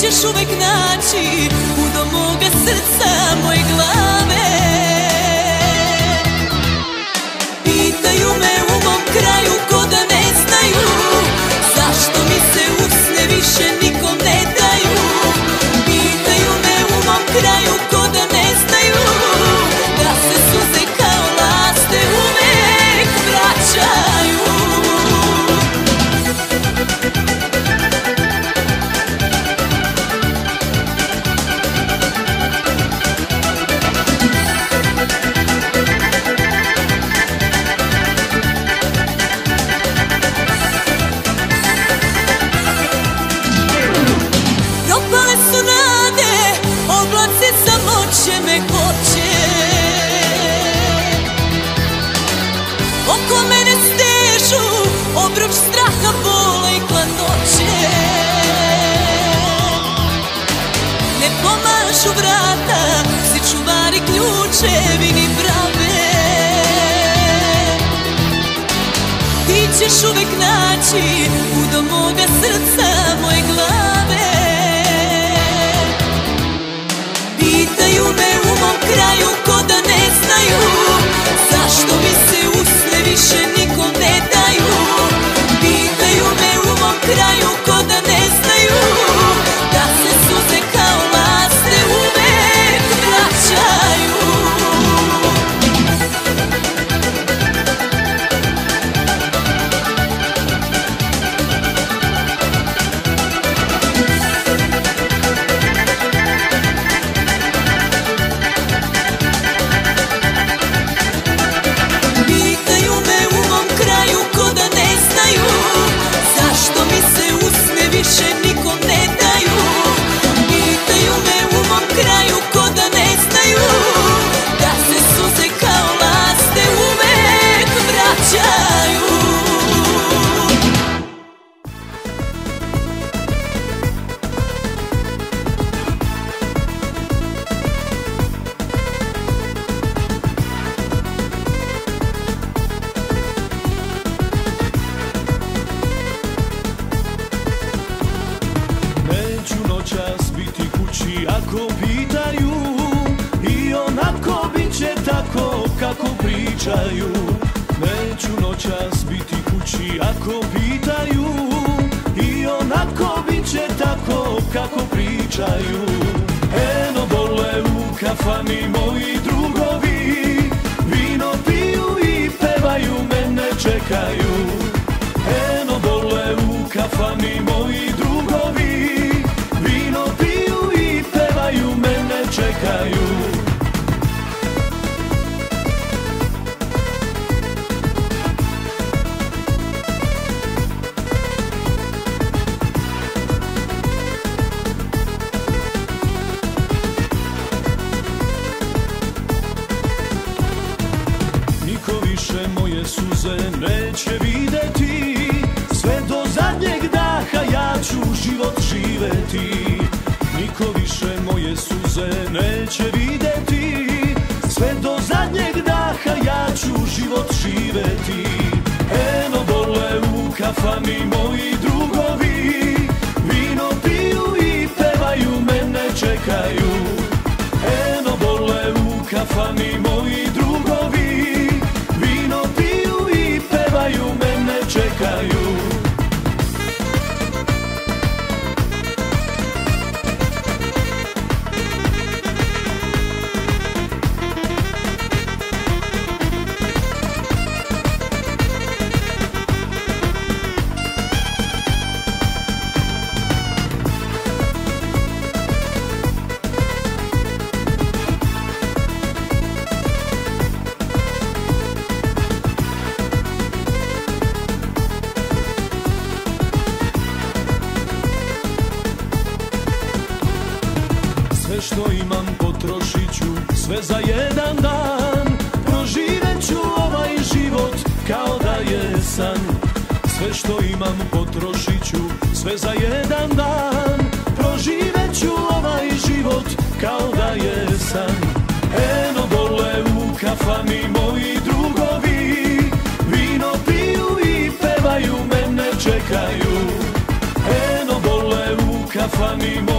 ćeš uvek naći put do moga srca, moje glave. Pitaju me u mom kraju ko da ne znaju zašto mi se usne više nikom ne daju. Pitaju me u mom kraju ko da ne znaju da se suze kao laste uvek vraćaju. Oko mene stežu obruč straha, bola i hladnoće. Ne pomažu vrata, svi čuvari ključevi ni brave. Ti ćeš uvek naći put do moga srca, moje glave. Pitaju me u mom kraju ko da ne znaju zašto mi se usne više nikom ne daju. Pitaju me u mom kraju ko da ne znaju da se suze kao laste uvek vraćaju. Više nikom ne daju. Pitaju me u mom kraju ko da ne znaju da se suze kao laste uvek vraćaju. Ako pitaju i onako bit će tako kako pričaju. Neću noćas biti kući ako pitaju i onako bit će tako kako pričaju. Eno bole u kafani moji drugovi, vino piju i pevaju, mene čekaju. Eno bole u kafani moji drugovi, vino piju i pevaju, mene čekaju. Niko više moje suze neće videti, sve do zadnjeg daha ja ću život živeti. Niko više moje suze neće videti, sve do zadnjeg daha ja ću život živeti. Eno bole u kafani moji drugovi, vino piju i pevaju, mene čekaju. Eno bole u kafani moji drugovi, vino piju i pevaju, mene čekaju. Sve što imam potrošit ću, sve za jedan dan. Proživet ću ovaj život kao da je san. Sve što imam potrošit ću, sve za jedan dan. Proživet ću ovaj život kao da je san. Eno bole u kafani moji drugovi, vino piju i pevaju, mene čekaju. Eno bole u kafani moji